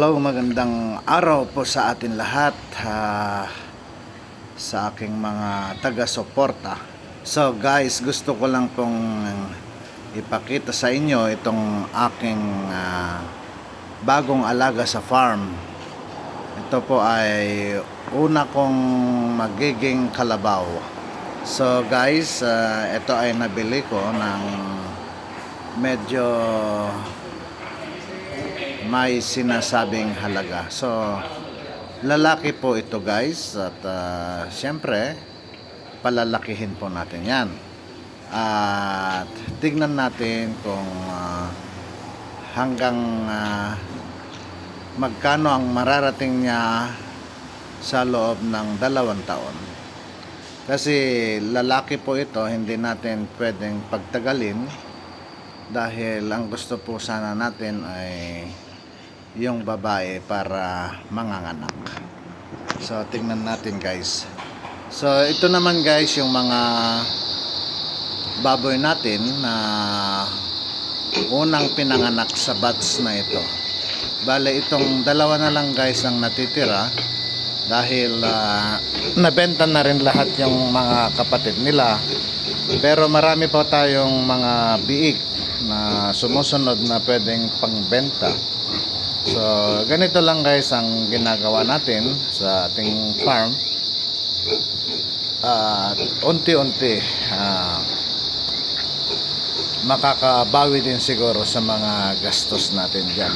Hello, magandang araw po sa atin lahat, sa aking mga taga-suporta. So guys, gusto ko lang pong ipakita sa inyo itong aking bagong alaga sa farm. Ito po ay una kong magiging kalabaw. So guys, ito ay nabili ko ng medyo may sinasabing halaga. So lalaki po ito guys, at syempre palalakihin po natin yan, at tignan natin kung hanggang magkano ang mararating niya sa loob ng 2 taon. Kasi lalaki po ito, hindi natin pwedeng pagtagalin, dahil ang gusto po sana natin ay yung babae para manganganak. So tingnan natin guys. So ito naman guys yung mga baboy natin na unang pinanganak sa batch na ito. Bale itong 2 na lang guys ang natitira, dahil nabenta na rin lahat yung mga kapatid nila. Pero marami pa tayong mga biik na sumusunod na pwedeng pangbenta. So ganito lang guys ang ginagawa natin sa ating farm, at unti-unti makakabawi din siguro sa mga gastos natin dyan.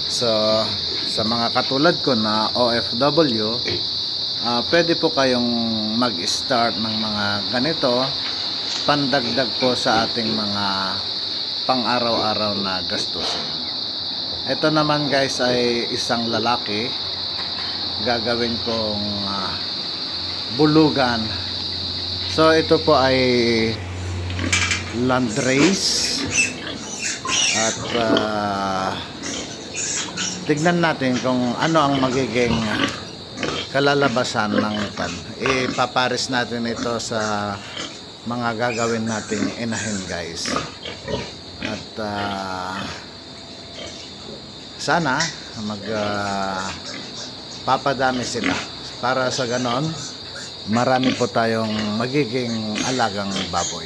So sa mga katulad ko na OFW, pwede po kayong mag-start ng mga ganito, pandagdag po sa ating mga pang-araw-araw na gastusin. Ito naman guys ay isang lalaki, gagawin kong bulugan. So ito po ay landrace, at tignan natin kung ano ang magiging kalalabasan ng pan. Ipapares natin ito sa mga gagawin nating inahin guys, at sana papadami sila, para sa ganon marami po tayong magiging alagang baboy.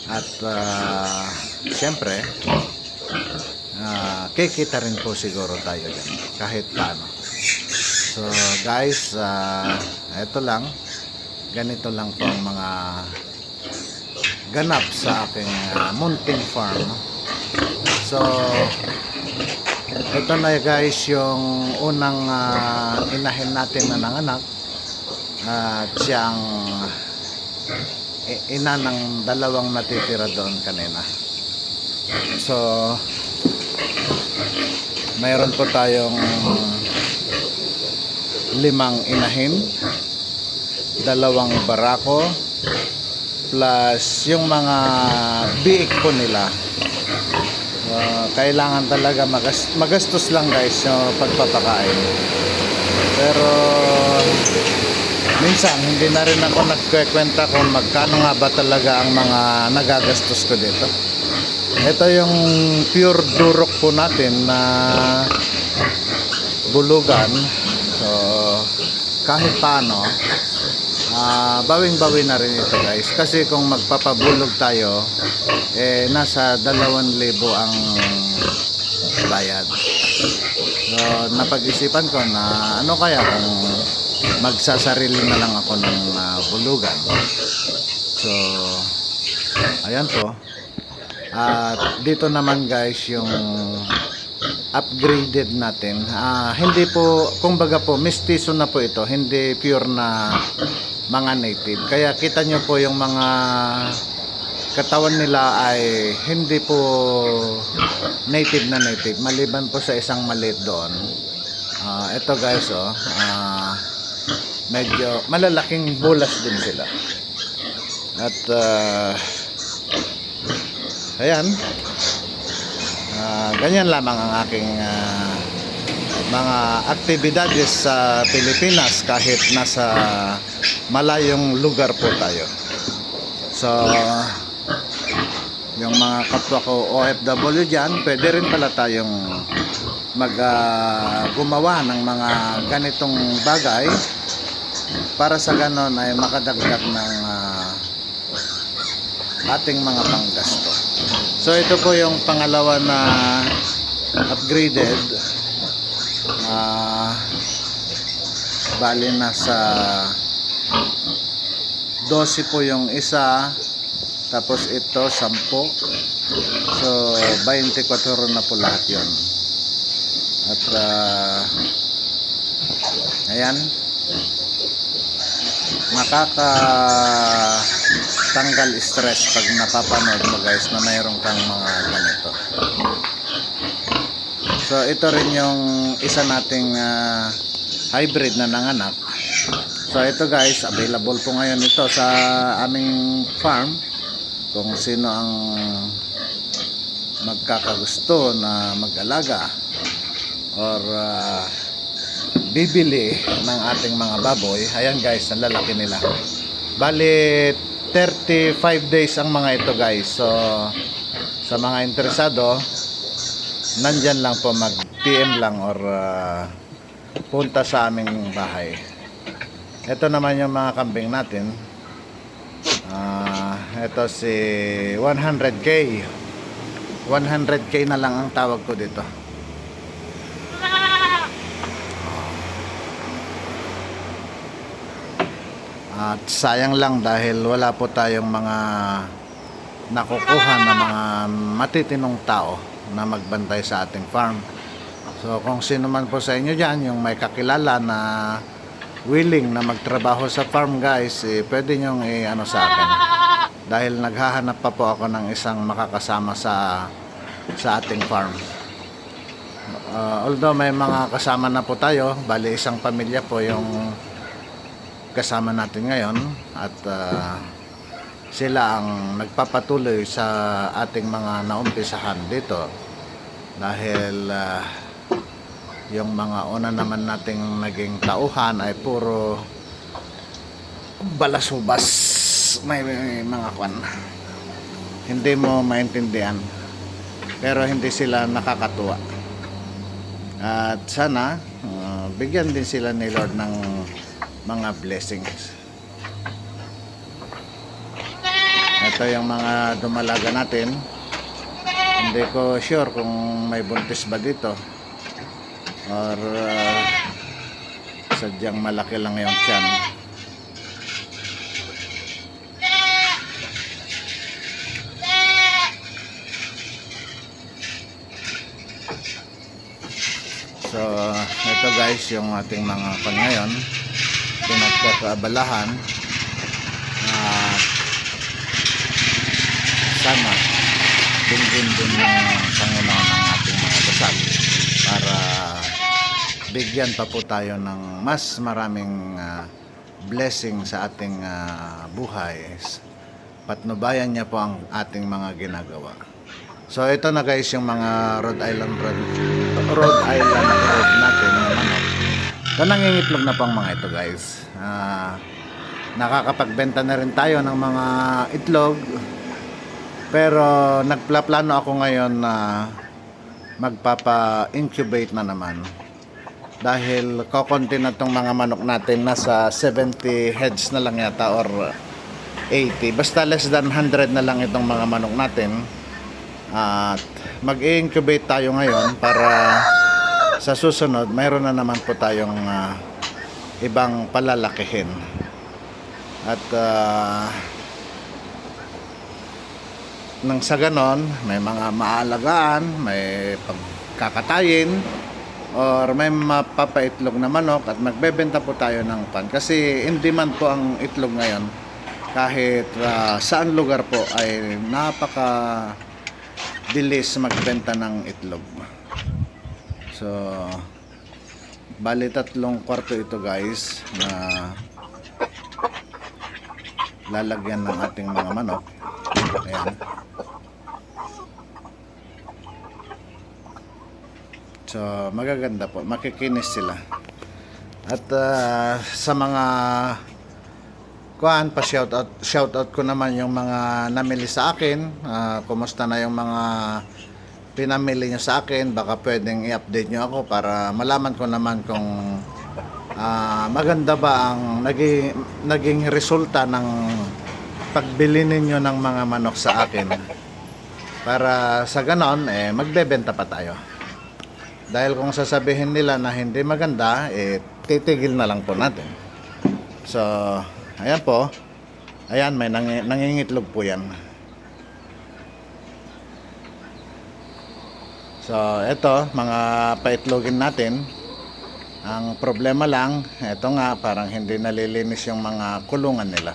At syempre kikita rin po siguro tayo dyan kahit paano. So guys, ito lang, ganito lang po ang mga ganap sa aking munting farm. So ito na guys yung unang inahin natin na nanganak, at siyang ina ng 2 natitira doon kanina. So mayroon po tayong 5 inahin, 2 barako, plus yung mga biik po nila. Kailangan talaga magastos lang guys yung pagpapakain. Pero minsan hindi na rin ako nagkukwenta kung magkano nga ba talaga ang mga nagagastos ko dito. Ito yung pure durok po natin na bulugan. So kahit paano bawing-bawi na rin ito guys, kasi kung magpapabulog tayo nasa 2,000 ang bayad. So napag-isipan ko na ano kaya kung magsasarili na lang ako ng bulugan. So ayan po. At dito naman guys yung upgraded natin. Hindi po, kumbaga po mestizo na po ito, hindi pure na mga native. Kaya kita nyo po yung mga katawan nila ay hindi po native na native, maliban po sa isang maliit doon. Ito guys medyo malalaking bulas din sila. At ayan, ganyan lamang ang aking mga aktibidades sa Pilipinas, kahit nasa malayong lugar po tayo. So yung mga kapwa ko OFW dyan, pwede rin pala tayong gumawa ng mga ganitong bagay para sa ganon ay makadagdag ng ating mga panggasto. So ito po yung pangalawa na upgraded. Bali nasa 12 po yung isa, tapos ito 10. So 24 na po lahat yon. At ayan, makakatanggal stress pag napapanood mo guys na mayroon kang mga ganito. So ito rin yung isa nating hybrid na nanganak. So ito guys, available po ngayon ito sa aming farm. Kung sino ang magkakagusto na mag-alaga or bibili ng ating mga baboy, ayan guys, ang lalaki nila. Bali 35 days ang mga ito guys. So sa mga interesado, nandyan lang po, mag-PM lang or punta sa aming bahay. Ito naman yung mga kambing natin. Ito si 100k. 100k na lang ang tawag ko dito. At sayang lang dahil wala po tayong mga nakukuha na mga matitinong tao na magbantay sa ating farm. So kung sino man po sa inyo dyan yung may kakilala na willing na magtrabaho sa farm guys, pwede nyong ano sa akin, dahil naghahanap pa po ako ng isang makakasama sa ating farm. Although may mga kasama na po tayo, bali isang pamilya po yung kasama natin ngayon, at sila ang nagpapatuloy sa ating mga naumpisahan dito dahil yung mga una naman nating naging tauhan ay puro balasubas, may mga kwan hindi mo maintindihan, pero hindi sila nakakatuwa. At sana bigyan din sila ni Lord ng mga blessings. Ito yung mga dumalaga natin. Hindi ko sure kung may buntis ba dito or sadyang malaki lang yung tiyan. So ito guys yung ating mga pan ngayon, pinagkakaabalahan. Sana din ng Panginoon ang ating mga dasal para bigyan pa po tayo ng mas maraming blessing sa ating buhay. Patnubayan niya po ang ating mga ginagawa. So ito na guys yung mga Rhode Island Road natin ng manok. So nangingitlog na po ang mga ito guys. Nakakapagbenta na rin tayo ng mga itlog. Pero nagplaplano ako ngayon na magpapa-incubate na naman. Dahil kokonti na itong mga manok natin, nasa 70 heads na lang yata or 80. Basta less than 100 na lang itong mga manok natin. At mag-incubate tayo ngayon para sa susunod, mayroon na naman po tayong ibang palalakihin. At nang sa ganon, may mga maalagaan, may pagkakatayin, or may mapapaitlog na manok at magbebenta po tayo ng pan. Kasi in demand po ang itlog ngayon. Kahit saan lugar po ay napaka-dilis magbenta ng itlog. So, bali 3 kwarto ito guys na lalagyan ng ating mga manok. Ayan. So magaganda po, makikinis sila. At sa mga kuan pa shoutout ko naman yung mga namili sa akin. Kumusta na yung mga pinamili nyo sa akin, baka pwedeng i-update nyo ako para malaman ko naman kung maganda ba ang naging resulta ng pagbili ninyo ng mga manok sa akin, para sa ganon magbebenta pa tayo. Dahil kung sasabihin nila na hindi maganda, titigil na lang po natin. So ayan po, ayan, may nangingitlog po yan. So eto, mga paitlogin natin. Ang problema lang, eto nga, parang hindi nalilinis yung mga kulungan nila.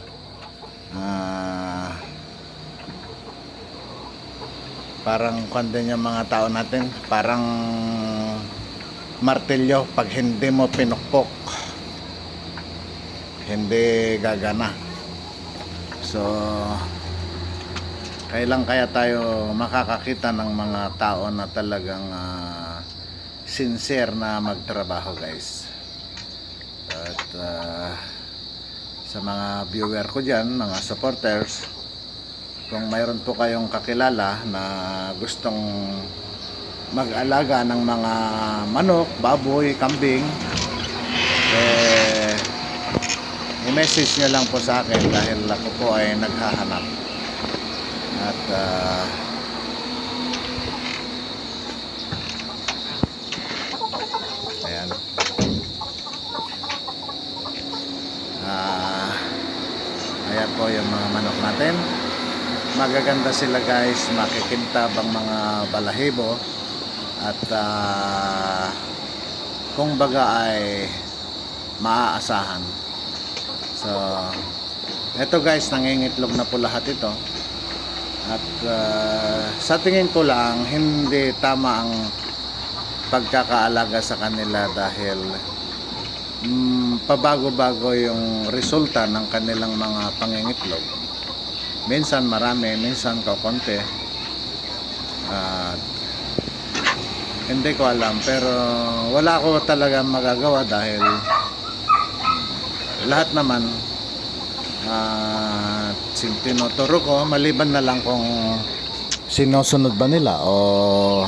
Parang kung yung mga tao natin, parang martilyo, pag hindi mo pinukpok, hindi gagana. So kailan kaya tayo makakakita ng mga tao na talagang sincere na magtrabaho, guys? At sa mga viewer ko dyan, mga supporters, kung mayroon po kayong kakilala na gustong mag-alaga ng mga manok, baboy, kambing, i-message nyo lang po sa akin dahil ako po ay naghahanap. At ayan, ayan po yung mga manok natin. Magaganda sila, guys, makikintab ang mga balahibo. At kung baga ay maaasahan. So eto, guys, nangingitlog na po lahat ito. At sa tingin ko lang, hindi tama ang pagkakaalaga sa kanila dahil pabago-bago yung resulta ng kanilang mga pangingitlog. Minsan marami, minsan kaunti. Hindi ko alam, pero wala ko talaga magagawa dahil lahat naman tinuturo ko, maliban na lang kung sinusunod ba nila o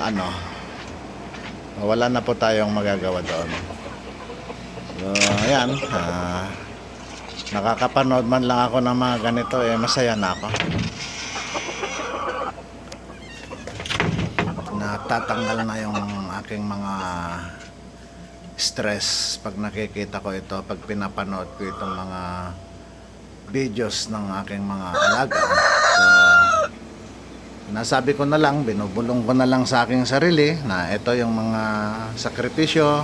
ano, wala na po tayong magagawa doon. So ayan, nakakapanood man lang ako ng mga ganito, masaya na ako. Natatanggal na yung aking mga stress pag nakikita ko ito, pag pinapanood ko itong mga videos ng aking mga alaga. So nasabi ko na lang, binubulong ko na lang sa aking sarili na ito yung mga sakripisyo,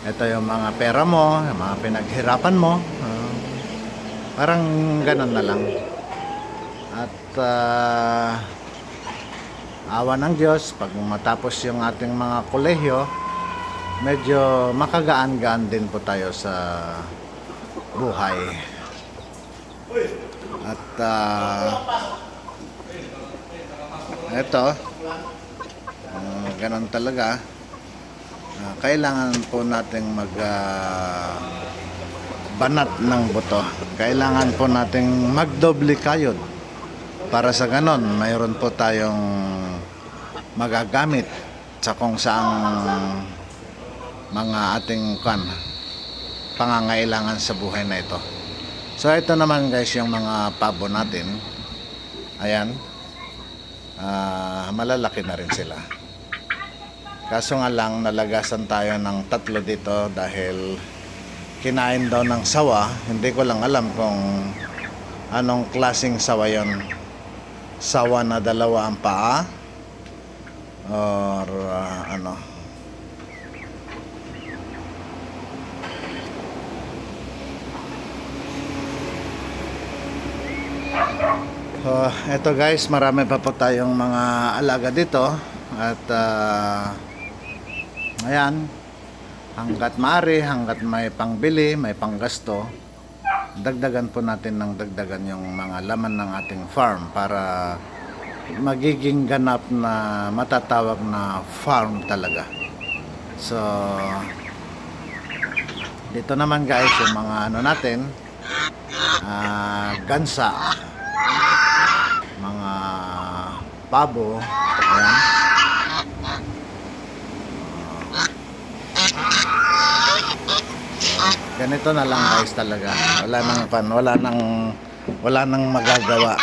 ito yung mga pera mo, yung mga pinaghirapan mo, parang ganun na lang. At awa ng Diyos, pag matapos yung ating mga kolehiyo, medyo makagaan-gaan din po tayo sa buhay. At eto, ganun talaga. Kailangan po nating banat ng buto. Kailangan po nating magdoble kayod para sa ganon mayroon po tayong magagamit sa kung saang mga ating pangangailangan sa buhay na ito. So ito naman, guys, yung mga pabo natin. Ayan, malalaki na rin sila. Kaso nga lang, nalagasan tayo ng 3 dito dahil kinain daw ng sawa. Hindi ko lang alam kung anong klaseng sawa yon. Sawa na 2 ang paa or ano. Eto, guys, marami pa po tayong mga alaga dito. At ayan, hanggat maaari, hanggat may pangbili, may panggasto, dagdagan po natin ng dagdagan yung mga laman ng ating farm para magiging ganap na matatawag na farm talaga. So dito naman, guys, yung mga ano natin, gansa, mga pabo. Ayan. Ganito na lang guys talaga. Wala nang magagawa.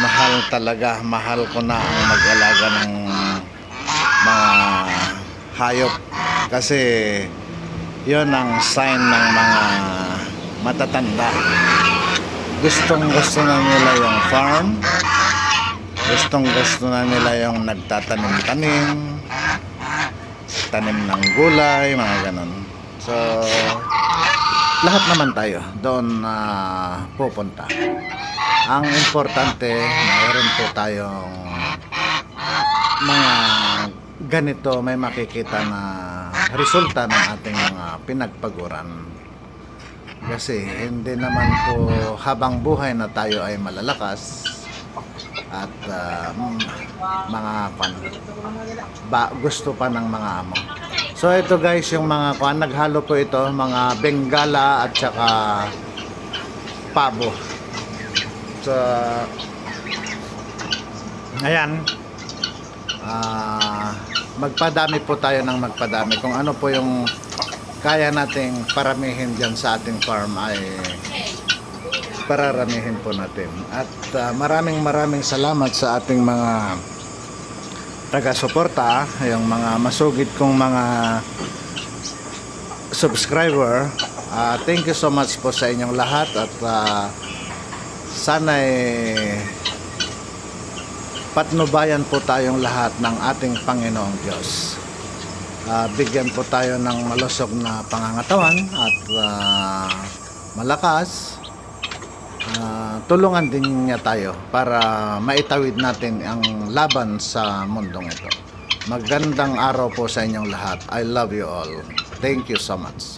Mahal talaga, mahal ko na ang mag-alaga ng mga hayop kasi yon ang sign ng mga matatanda. Gustong gusto na nila yung farm, gustong gusto na nila yung nagtatanim-tanim, tanim ng gulay, mga ganon. So lahat naman tayo doon na pupunta. Ang importante, mayroon po tayong mga ganito, may makikita na resulta ng ating mga pinagpaguran. Kasi hindi naman po habang buhay na tayo ay malalakas at gusto pa ng mga amo. So ito guys, yung mga naghalo po ito, mga Bengala at saka pabo. So ayan, magpadami po tayo ng magpadami. Kung ano po yung kaya nating paramihin dyan sa ating farm ay pararamihin po natin. At maraming salamat sa ating mga taga-suporta, yung mga masugid kong mga subscriber. Thank you so much po sa inyong lahat at sana'y patnubayan po tayong lahat ng ating Panginoong Diyos. Bigyan po tayo ng malusog na pangangatawan at malakas. Tulungan din niya tayo para maitawid natin ang laban sa mundong ito. Magandang araw po sa inyong lahat. I love you all. Thank you so much.